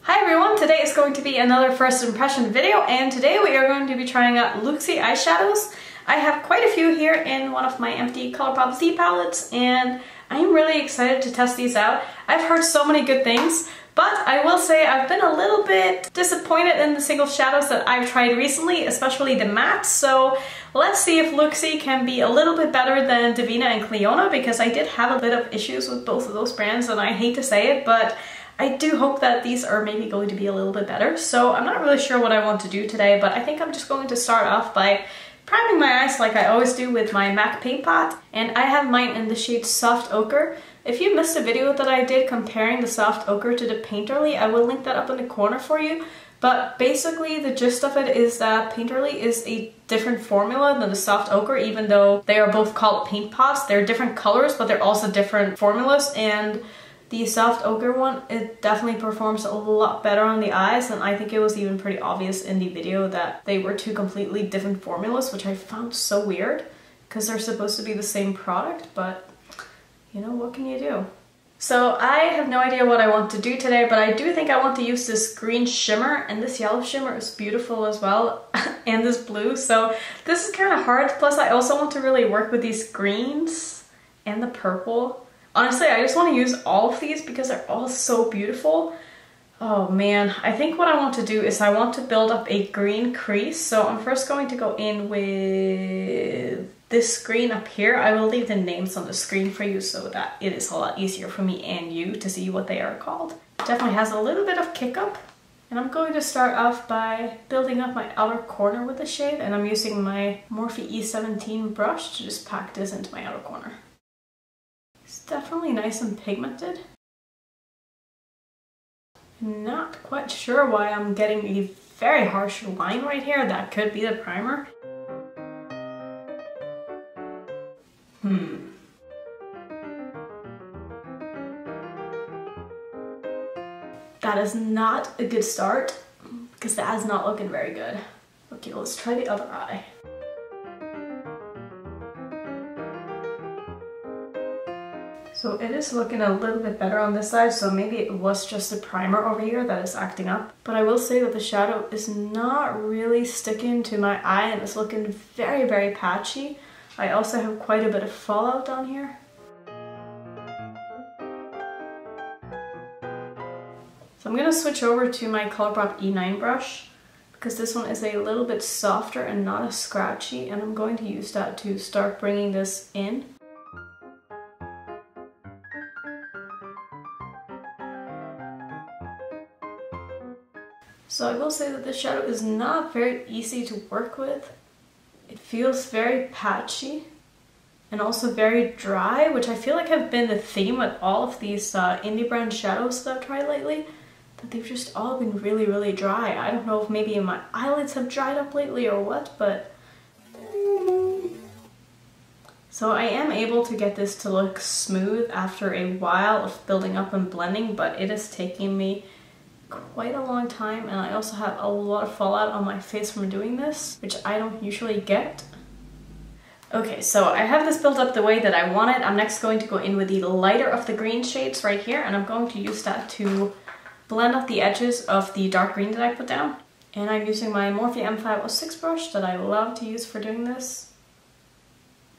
Hi everyone, today is going to be another first impression video, and today we are going to be trying out Looxi eyeshadows. I have quite a few here in one of my empty Colourpop Z palettes, and I am really excited to test these out. I've heard so many good things, but I will say I've been a little bit disappointed in the single shadows that I've tried recently, especially the mattes. So let's see if Looxi can be a little bit better than Divina and Cliona, because I did have a bit of issues with both of those brands, and I hate to say it, but I do hope that these are maybe going to be a little bit better. So I'm not really sure what I want to do today, but I think I'm just going to start off by priming my eyes like I always do with my MAC paint pot. And I have mine in the shade Soft Ochre. If you missed a video that I did comparing the Soft Ochre to the Painterly, I will link that up in the corner for you. But basically the gist of it is that Painterly is a different formula than the Soft Ochre, even though they are both called paint pots. They're different colors, but they're also different formulas. And the Soft Ochre one, it definitely performs a lot better on the eyes, and I think it was even pretty obvious in the video that they were two completely different formulas, which I found so weird because they're supposed to be the same product, but you know, what can you do? So I have no idea what I want to do today, but I do think I want to use this green shimmer, and this yellow shimmer is beautiful as well, and this blue, so this is kind of hard. Plus I also want to really work with these greens and the purple. Honestly, I just want to use all of these because they're all so beautiful. Oh man, I think what I want to do is I want to build up a green crease. So I'm first going to go in with this green up here. I will leave the names on the screen for you so that it is a lot easier for me and you to see what they are called. It definitely has a little bit of kick up. And I'm going to start off by building up my outer corner with the shade, and I'm using my Morphe E17 brush to just pack this into my outer corner. It's definitely nice and pigmented. Not quite sure why I'm getting a very harsh line right here. That could be the primer. That is not a good start, because that is not looking very good. Okay, let's try the other eye. So it is looking a little bit better on this side, so maybe it was just the primer over here that is acting up. But I will say that the shadow is not really sticking to my eye, and it's looking very, very patchy. I also have quite a bit of fallout down here. So I'm going to switch over to my Colourpop E9 brush, because this one is a little bit softer and not as scratchy, and I'm going to use that to start bringing this in. So I will say that this shadow is not very easy to work with. It feels very patchy and also very dry, which I feel like have been the theme with all of these indie brand shadows that I've tried lately, that they've just all been really, really dry. I don't know if maybe my eyelids have dried up lately or what, but... So I am able to get this to look smooth after a while of building up and blending, but it is taking me quite a long time, and I also have a lot of fallout on my face from doing this, which I don't usually get. Okay, so I have this built up the way that I want it. I'm next going to go in with the lighter of the green shades right here, and I'm going to use that to blend out the edges of the dark green that I put down. And I'm using my Morphe M506 brush that I love to use for doing this.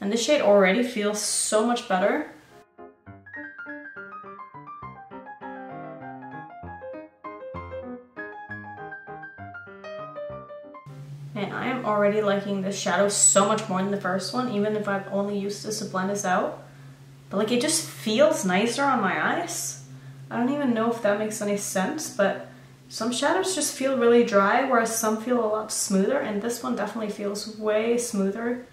And this shade already feels so much better. And I am already liking this shadow so much more than the first one, even if I've only used this to blend this out. But like, it just feels nicer on my eyes. I don't even know if that makes any sense, but some shadows just feel really dry, whereas some feel a lot smoother, and this one definitely feels way smoother.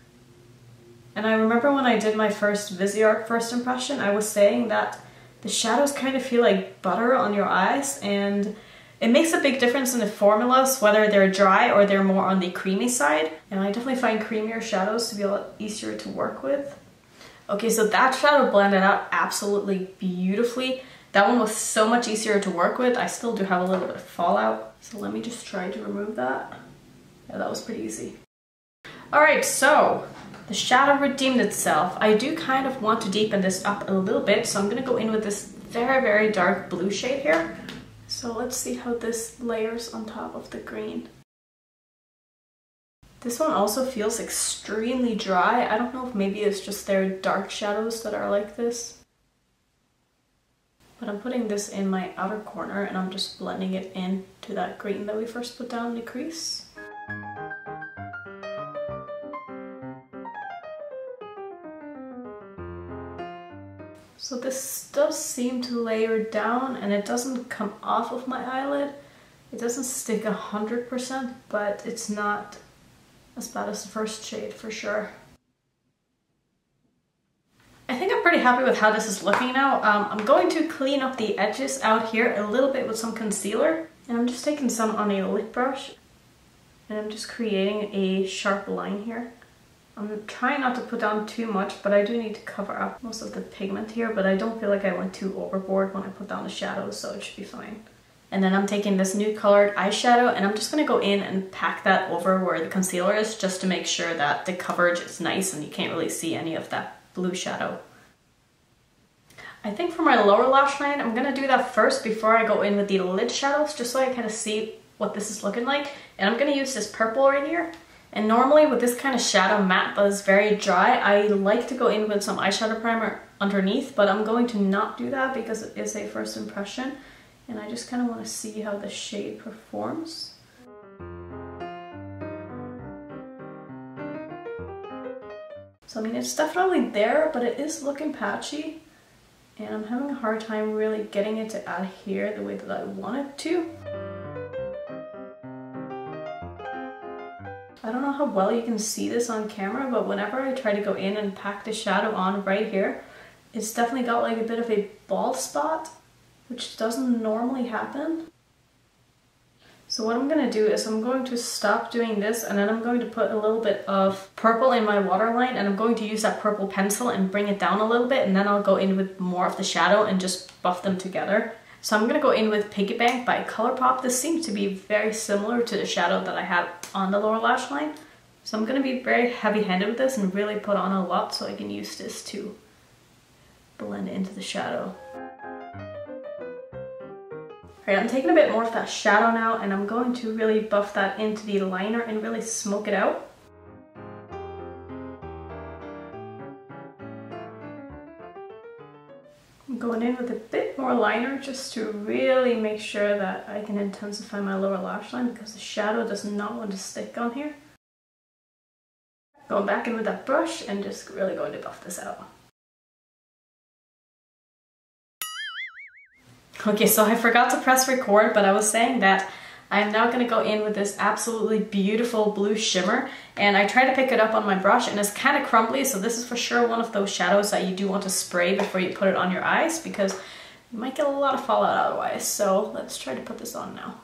And I remember when I did my first Viseart first impression, I was saying that the shadows kind of feel like butter on your eyes, and it makes a big difference in the formulas, whether they're dry or they're more on the creamy side. And I definitely find creamier shadows to be a lot easier to work with. Okay, so that shadow blended out absolutely beautifully. That one was so much easier to work with. I still do have a little bit of fallout, so let me just try to remove that. Yeah, that was pretty easy. Alright, so The shadow redeemed itself. I do kind of want to deepen this up a little bit, so I'm going to go in with this very, very dark blue shade here. So let's see how this layers on top of the green. This one also feels extremely dry. I don't know if maybe it's just their dark shadows that are like this. But I'm putting this in my outer corner and I'm just blending it into that green that we first put down in the crease. So this does seem to layer down and it doesn't come off of my eyelid. It doesn't stick 100%, but it's not as bad as the first shade for sure. I think I'm pretty happy with how this is looking now. I'm going to clean up the edges out here a little bit with some concealer. And I'm just taking some on a lip brush. And I'm just creating a sharp line here. I'm trying not to put down too much, but I do need to cover up most of the pigment here. But I don't feel like I went too overboard when I put down the shadows, so it should be fine. And then I'm taking this new colored eyeshadow and I'm just going to go in and pack that over where the concealer is, just to make sure that the coverage is nice and you can't really see any of that blue shadow. I think for my lower lash line, I'm going to do that first before I go in with the lid shadows, just so I kind of see what this is looking like. And I'm going to use this purple right here. And normally with this kind of shadow matte that is very dry, I like to go in with some eyeshadow primer underneath, but I'm going to not do that because it is a first impression. And I just kind of want to see how the shade performs. So I mean, it's definitely there, but it is looking patchy. And I'm having a hard time really getting it to adhere the way that I want it to. I don't know how well you can see this on camera, but whenever I try to go in and pack the shadow on right here, it's definitely got like a bit of a bald spot, which doesn't normally happen. So what I'm going to do is I'm going to stop doing this and then I'm going to put a little bit of purple in my waterline and I'm going to use that purple pencil and bring it down a little bit, and then I'll go in with more of the shadow and just buff them together. So I'm going to go in with Badgalbang by Colourpop. This seems to be very similar to the shadow that I have on the lower lash line. So I'm going to be very heavy-handed with this and really put on a lot so I can use this to blend into the shadow. Alright, I'm taking a bit more of that shadow now and I'm going to really buff that into the liner and really smoke it out. I'm going in with a bit more liner just to really make sure that I can intensify my lower lash line because the shadow does not want to stick on here. Going back in with that brush and just really going to buff this out. Okay, so I forgot to press record, but I was saying that I'm now going to go in with this absolutely beautiful blue shimmer, and I try to pick it up on my brush and it's kind of crumbly, so this is for sure one of those shadows that you do want to spray before you put it on your eyes because you might get a lot of fallout otherwise. So let's try to put this on now.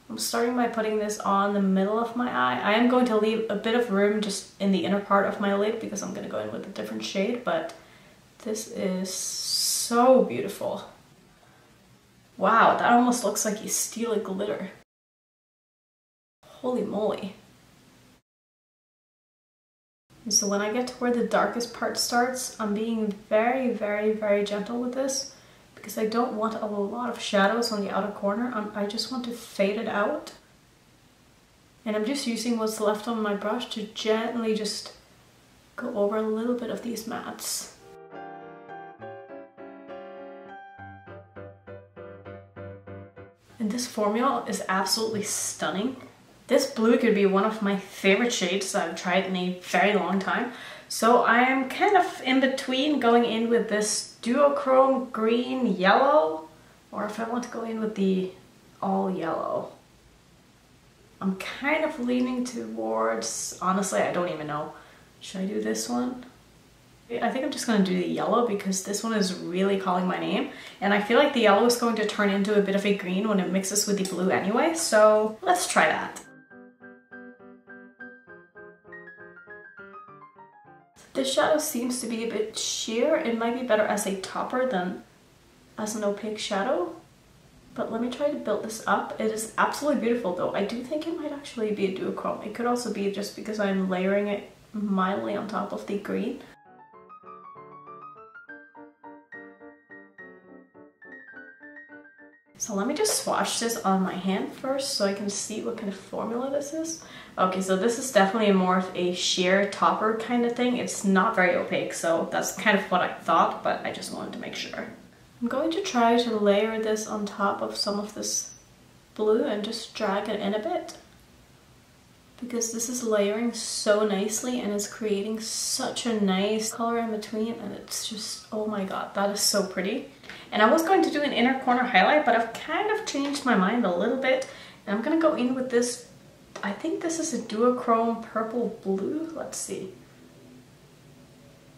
I'm starting by putting this on the middle of my eye. I am going to leave a bit of room just in the inner part of my lid because I'm going to go in with a different shade, but this is so beautiful. Wow, that almost looks like a Stila glitter. Holy moly. And so when I get to where the darkest part starts, I'm being very, very, very gentle with this because I don't want a lot of shadows on the outer corner. I just want to fade it out. And I'm just using what's left on my brush to gently just go over a little bit of these mattes. And this formula is absolutely stunning. This blue could be one of my favorite shades that I've tried in a very long time. So I am kind of in between going in with this duochrome green yellow, or if I want to go in with the all yellow. I'm kind of leaning towards, honestly, I don't even know. Should I do this one? I think I'm just going to do the yellow because this one is really calling my name. And I feel like the yellow is going to turn into a bit of a green when it mixes with the blue anyway. So let's try that. This shadow seems to be a bit sheer. It might be better as a topper than as an opaque shadow. But let me try to build this up. It is absolutely beautiful though. I do think it might actually be a duochrome. It could also be just because I'm layering it mildly on top of the green. So let me just swatch this on my hand first so I can see what kind of formula this is. Okay, so this is definitely more of a sheer topper kind of thing. It's not very opaque, so that's kind of what I thought, but I just wanted to make sure. I'm going to try to layer this on top of some of this blue and just drag it in a bit, because this is layering so nicely and is creating such a nice color in between, and it's just, oh my god, that is so pretty. And I was going to do an inner corner highlight, but I've kind of changed my mind a little bit, and I'm gonna go in with this, I think this is a duochrome purple blue, let's see.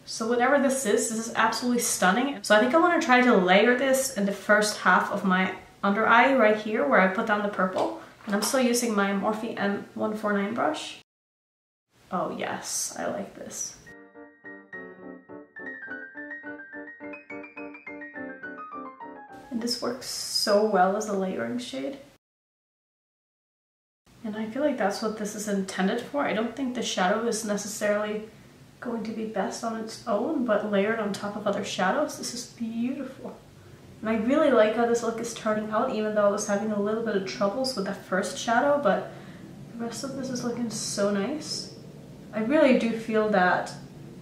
So whatever this is absolutely stunning. So I think I want to try to layer this in the first half of my under eye right here where I put down the purple. And I'm still using my Morphe M149 brush. Oh yes, I like this. And this works so well as a layering shade. And I feel like that's what this is intended for. I don't think the shadow is necessarily going to be best on its own, but layered on top of other shadows, this is beautiful. And I really like how this look is turning out, even though I was having a little bit of troubles with the first shadow, but the rest of this is looking so nice. I really do feel that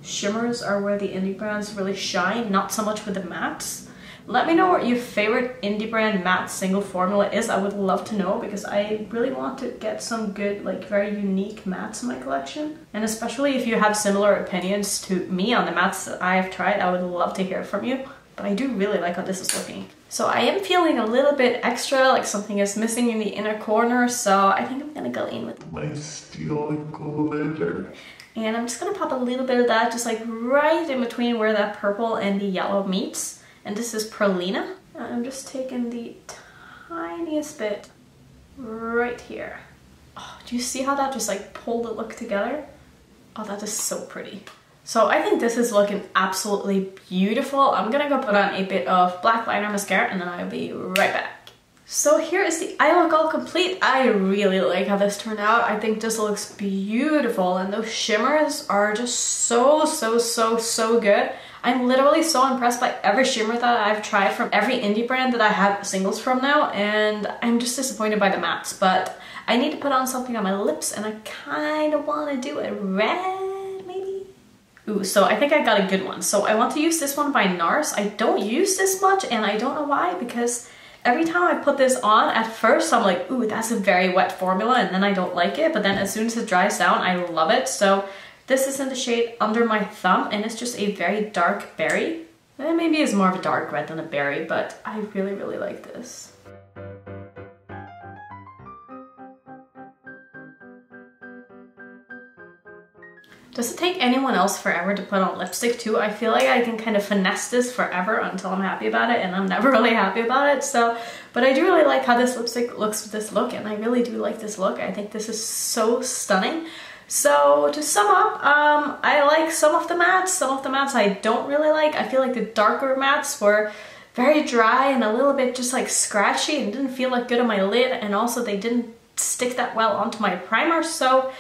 shimmers are where the indie brands really shine, not so much with the mattes. Let me know what your favorite indie brand matte single formula is. I would love to know, because I really want to get some good, like very unique mattes in my collection. And especially if you have similar opinions to me on the mattes that I have tried, I would love to hear from you. But I do really like how this is looking. So I am feeling a little bit extra, like something is missing in the inner corner, so I think I'm gonna go in with my Stila glitter. And I'm just gonna pop a little bit of that just like right in between where that purple and the yellow meets. And this is Perlina. I'm just taking the tiniest bit right here. Oh, do you see how that just like pulled the look together? Oh, that is so pretty. So I think this is looking absolutely beautiful. I'm gonna go put on a bit of black liner mascara and then I'll be right back. So here is the eye look all complete. I really like how this turned out. I think this looks beautiful, and those shimmers are just so good. I'm literally so impressed by every shimmer that I've tried from every indie brand that I have singles from now, and I'm just disappointed by the mattes, but I need to put on something on my lips and I kind of want to do it red, maybe? Ooh, so I think I got a good one. So I want to use this one by NARS. I don't use this much and I don't know why, because every time I put this on, at first I'm like, ooh, that's a very wet formula, and then I don't like it, but then as soon as it dries down, I love it. So this is in the shade Under My Thumb, and it's just a very dark berry. Maybe it's more of a dark red than a berry, but I really like this. Does it take anyone else forever to put on lipstick too? I feel like I can kind of finesse this forever until I'm happy about it, and I'm never really happy about it. So, but I do really like how this lipstick looks with this look, and I really do like this look. I think this is so stunning. So to sum up, I like some of the mattes I don't really like. I feel like the darker mattes were very dry and a little bit just like scratchy and didn't feel like good on my lid, and also they didn't stick that well onto my primer. So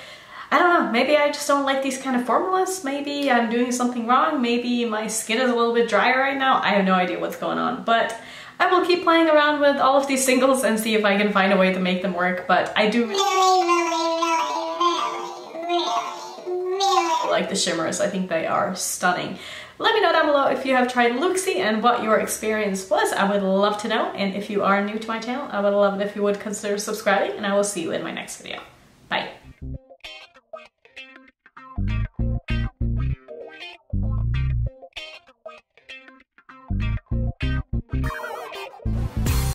I don't know, maybe I just don't like these kind of formulas. Maybe I'm doing something wrong. Maybe my skin is a little bit drier right now. I have no idea what's going on, but I will keep playing around with all of these singles and see if I can find a way to make them work. But I do really like the shimmers. I think they are stunning. Let me know down below if you have tried Looxi and what your experience was. I would love to know. And if you are new to my channel, I would love it if you would consider subscribing, and I will see you in my next video. Bye.